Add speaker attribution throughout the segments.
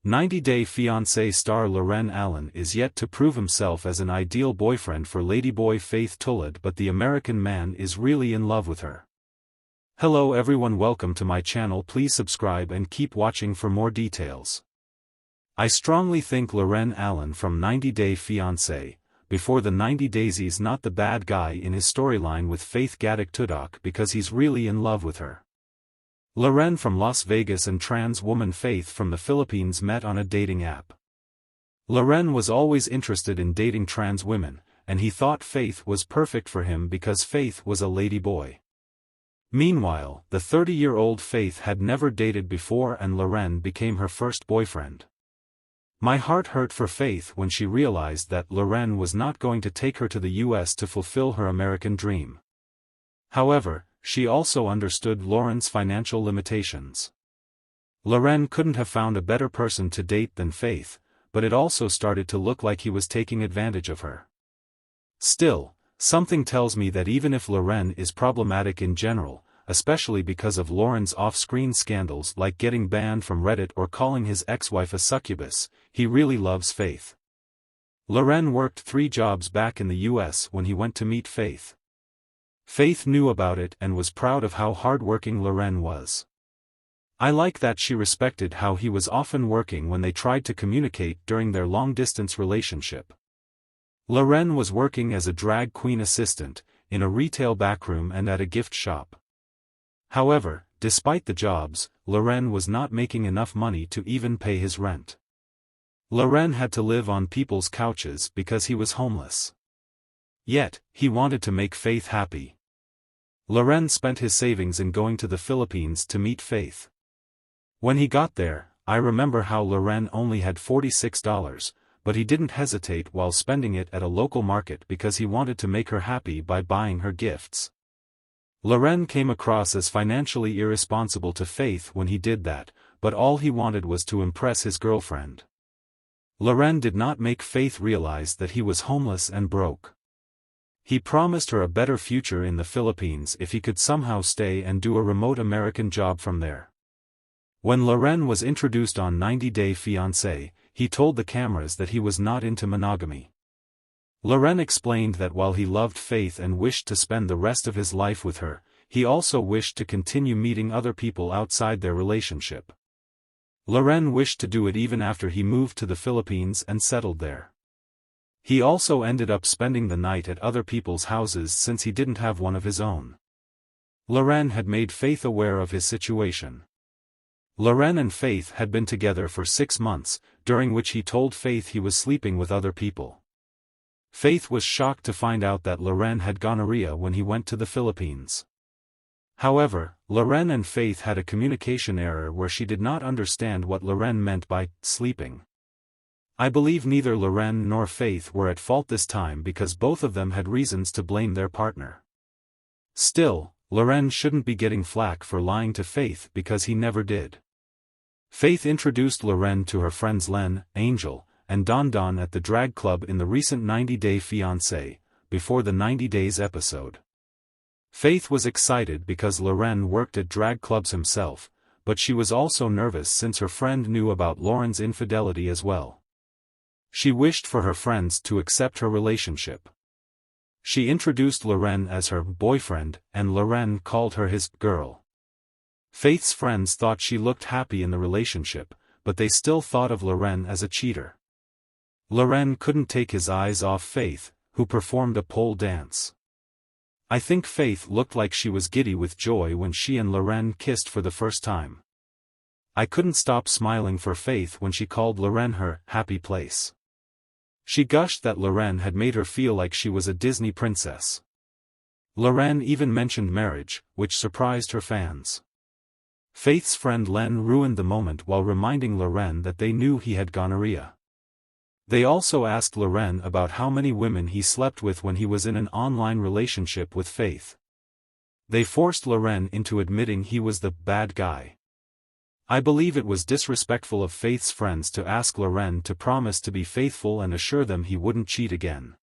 Speaker 1: 90-Day Fiancé star Loren Allen is yet to prove himself as an ideal boyfriend for ladyboy Faith Tudoc, but the American man is really in love with her. Hello everyone, welcome to my channel. Please subscribe and keep watching for more details. I strongly think Loren Allen from 90-Day Fiancé, before the 90 Days, is not the bad guy in his storyline with Faith Tudoc because he's really in love with her. Loren from Las Vegas and trans woman Faith from the Philippines met on a dating app. Loren was always interested in dating trans women, and he thought Faith was perfect for him because Faith was a ladyboy. Meanwhile, the 30-year-old Faith had never dated before and Loren became her first boyfriend. My heart hurt for Faith when she realized that Loren was not going to take her to the US to fulfill her American dream. However, she also understood Loren's financial limitations. Loren couldn't have found a better person to date than Faith, but it also started to look like he was taking advantage of her. Still, something tells me that even if Loren is problematic in general, especially because of Loren's off-screen scandals like getting banned from Reddit or calling his ex-wife a succubus, he really loves Faith. Loren worked 3 jobs back in the US when he went to meet Faith. Faith knew about it and was proud of how hardworking Loren was. I like that she respected how he was often working when they tried to communicate during their long-distance relationship. Loren was working as a drag queen assistant, in a retail backroom and at a gift shop. However, despite the jobs, Loren was not making enough money to even pay his rent. Loren had to live on people's couches because he was homeless. Yet, he wanted to make Faith happy. Loren spent his savings in going to the Philippines to meet Faith. When he got there, I remember how Loren only had $46, but he didn't hesitate while spending it at a local market because he wanted to make her happy by buying her gifts. Loren came across as financially irresponsible to Faith when he did that, but all he wanted was to impress his girlfriend. Loren did not make Faith realize that he was homeless and broke. He promised her a better future in the Philippines if he could somehow stay and do a remote American job from there. When Loren was introduced on 90-Day Fiancé, he told the cameras that he was not into monogamy. Loren explained that while he loved Faith and wished to spend the rest of his life with her, he also wished to continue meeting other people outside their relationship. Loren wished to do it even after he moved to the Philippines and settled there. He also ended up spending the night at other people's houses since he didn't have one of his own. Loren had made Faith aware of his situation. Loren and Faith had been together for 6 months, during which he told Faith he was sleeping with other people. Faith was shocked to find out that Loren had gonorrhea when he went to the Philippines. However, Loren and Faith had a communication error where she did not understand what Loren meant by sleeping. I believe neither Loren nor Faith were at fault this time because both of them had reasons to blame their partner. Still, Loren shouldn't be getting flack for lying to Faith because he never did. Faith introduced Loren to her friends Len, Angel, and Don at the drag club in the recent 90-Day Fiancé, before the 90 Days episode. Faith was excited because Loren worked at drag clubs himself, but she was also nervous since her friend knew about Loren's infidelity as well. She wished for her friends to accept her relationship. She introduced Loren as her boyfriend, and Loren called her his girl. Faith's friends thought she looked happy in the relationship, but they still thought of Loren as a cheater. Loren couldn't take his eyes off Faith, who performed a pole dance. I think Faith looked like she was giddy with joy when she and Loren kissed for the first time. I couldn't stop smiling for Faith when she called Loren her happy place. She gushed that Loren had made her feel like she was a Disney princess. Loren even mentioned marriage, which surprised her fans. Faith's friend Len ruined the moment while reminding Loren that they knew he had gonorrhea. They also asked Loren about how many women he slept with when he was in an online relationship with Faith. They forced Loren into admitting he was the bad guy. I believe it was disrespectful of Faith's friends to ask Loren to promise to be faithful and assure them he wouldn't cheat again.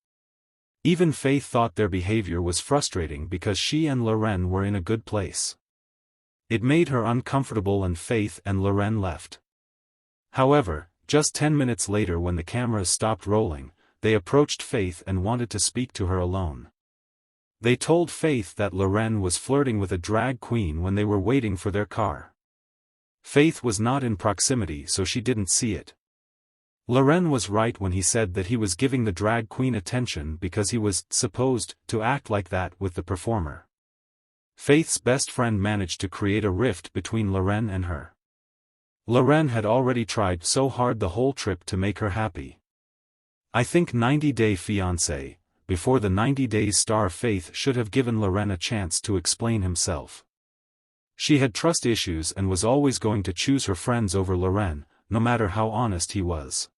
Speaker 1: Even Faith thought their behavior was frustrating because she and Loren were in a good place. It made her uncomfortable and Faith and Loren left. However, Just 10 minutes later, when the cameras stopped rolling, they approached Faith and wanted to speak to her alone. They told Faith that Loren was flirting with a drag queen when they were waiting for their car. Faith was not in proximity, so she didn't see it. Loren was right when he said that he was giving the drag queen attention because he was supposed to act like that with the performer. Faith's best friend managed to create a rift between Loren and her. Loren had already tried so hard the whole trip to make her happy. I think 90 Day Fiancé, before the 90 Days star Faith should have given Loren a chance to explain himself. She had trust issues and was always going to choose her friends over Loren, no matter how honest he was.